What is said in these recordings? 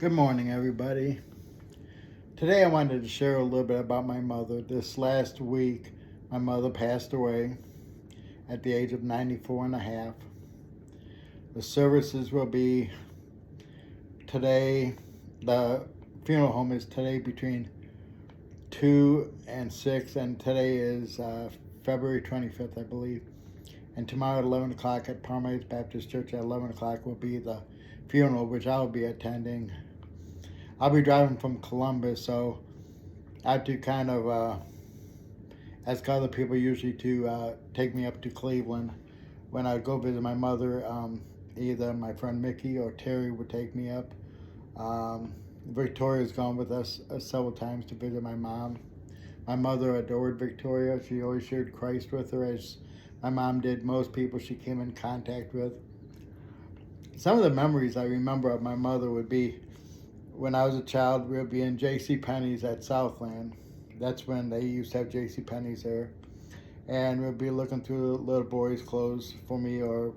Good morning, everybody. Today I wanted to share a little bit about my mother. This last week, my mother passed away at the age of 94 and a half. The services will be today, the funeral home is today between 2 and 6, and today is February 25th, I believe. And tomorrow at 11 o'clock at Palm Heights Baptist Church at 11 o'clock will be the funeral, which I'll be attending. I'll be driving from Columbus, so I have to kind of ask other people usually to take me up to Cleveland. When I go visit my mother, either my friend Mickey or Terry would take me up. Victoria's gone with us several times to visit my mom. My mother adored Victoria. She always shared Christ with her, as my mom did most people she came in contact with. Some of the memories I remember of my mother would be when I was a child, we would be in J.C. Penney's at Southland. That's when they used to have J.C. Penney's there. And we'd be looking through the little boys' clothes for me or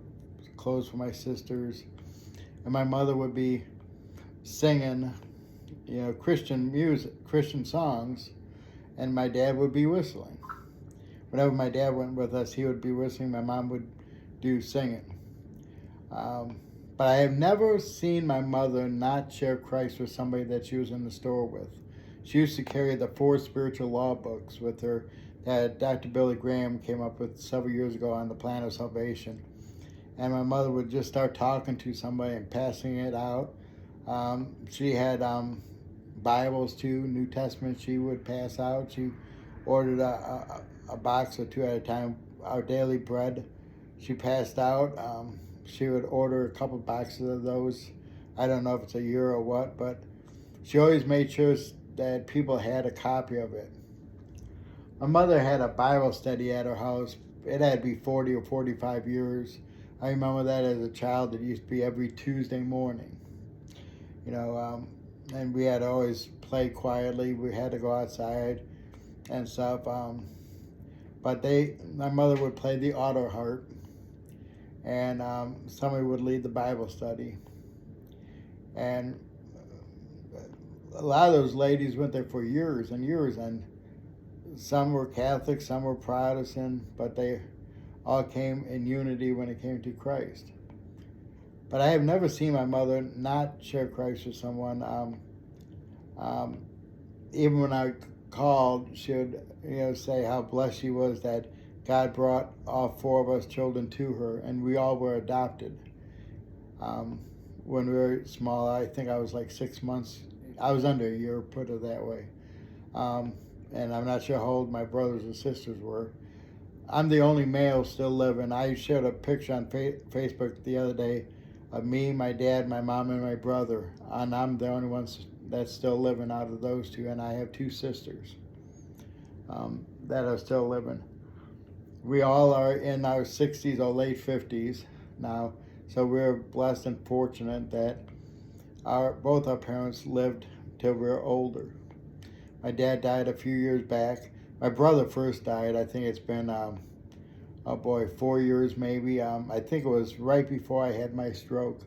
clothes for my sisters. And my mother would be singing, Christian music, Christian songs, and my dad would be whistling. Whenever my dad went with us, he would be whistling. My mom would do singing. But I have never seen my mother not share Christ with somebody that she was in the store with. She used to carry the 4 spiritual law books with her that Dr. Billy Graham came up with several years ago on the plan of salvation. And my mother would just start talking to somebody and passing it out. She had Bibles too, New Testament she would pass out. She ordered a box or two at a time. Our daily bread she passed out. She would order a couple boxes of those. I don't know if it's a year or what, but she always made sure that people had a copy of it. My mother had a Bible study at her house. It had to be 40 or 45 years. I remember that as a child. It used to be every Tuesday morning. And we had to always play quietly. We had to go outside and stuff. But my mother would play the auto harp, and somebody would lead the Bible study. And a lot of those ladies went there for years and years, and some were Catholic, some were Protestant, but they all came in unity when it came to Christ. But I have never seen my mother not share Christ with someone. Even when I called, she would say how blessed she was that God brought all 4 of us children to her, and we all were adopted. When we were small, I think I was like 6 months. I was under a year, put it that way. And I'm not sure how old my brothers and sisters were. I'm the only male still living. I shared a picture on Facebook the other day of me, my dad, my mom, and my brother. And I'm the only one that's still living out of those 2. And I have 2 sisters that are still living. We all are in our 60s or late 50s now. So we're blessed and fortunate that both our parents lived till we were older. My dad died a few years back. My brother first died. I think it's been 4 years maybe. I think it was right before I had my stroke.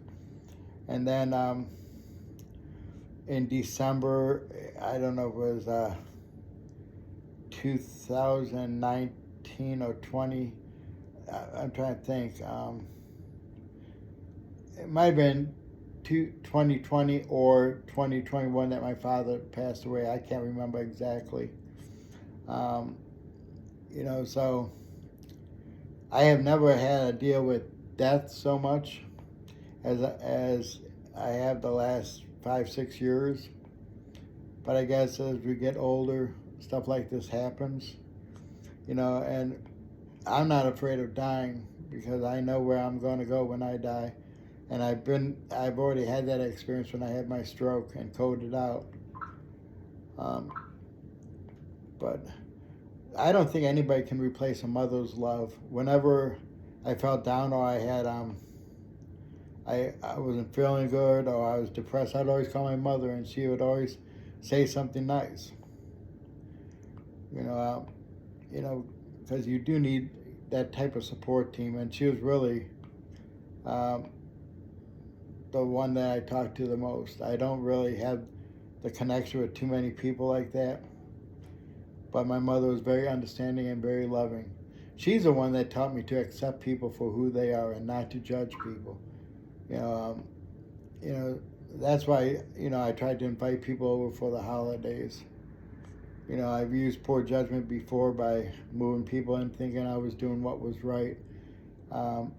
And then in December, I don't know if it was 2019 or 20. I'm trying to think. It might have been 2020 or 2021 that my father passed away. I can't remember exactly. So I have never had to deal with death so much as I have the last 5-6 years. But I guess as we get older, stuff like this happens. And I'm not afraid of dying because I know where I'm going to go when I die. And I've already had that experience when I had my stroke and coded out. But I don't think anybody can replace a mother's love. Whenever I felt down or I had I wasn't feeling good or I was depressed, I'd always call my mother and she would always say something nice. Because you do need that type of support team, and she was really the the one that I talk to the most. I don't really have the connection with too many people like that. But my mother was very understanding and very loving. She's the one that taught me to accept people for who they are and not to judge people. You know, you know, that's why, I tried to invite people over for the holidays. I've used poor judgment before by moving people in thinking I was doing what was right. Um,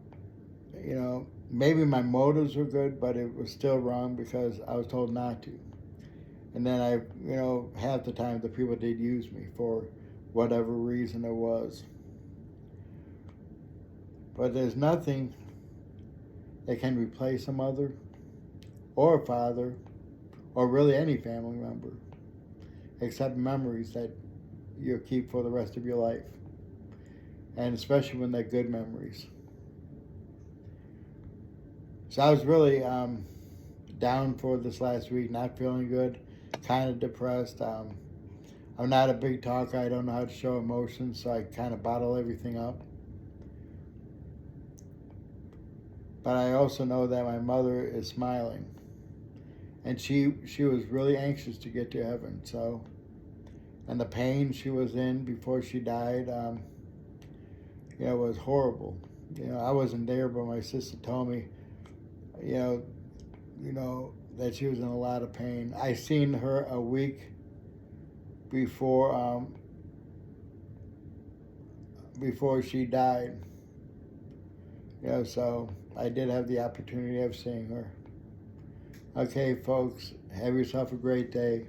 Maybe my motives were good, but it was still wrong because I was told not to. And then half the time the people did use me for whatever reason it was. But there's nothing that can replace a mother or a father or really any family member except memories that you'll keep for the rest of your life. And especially when they're good memories. So I was really down for this last week, not feeling good, kind of depressed. I'm not a big talker. I don't know how to show emotions, so I kind of bottle everything up. But I also know that my mother is smiling. And she was really anxious to get to heaven. So, and the pain she was in before she died, was horrible. I wasn't there, but my sister told me, that she was in a lot of pain. I seen her a week before she died. So I did have the opportunity of seeing her. Okay, folks, have yourself a great day.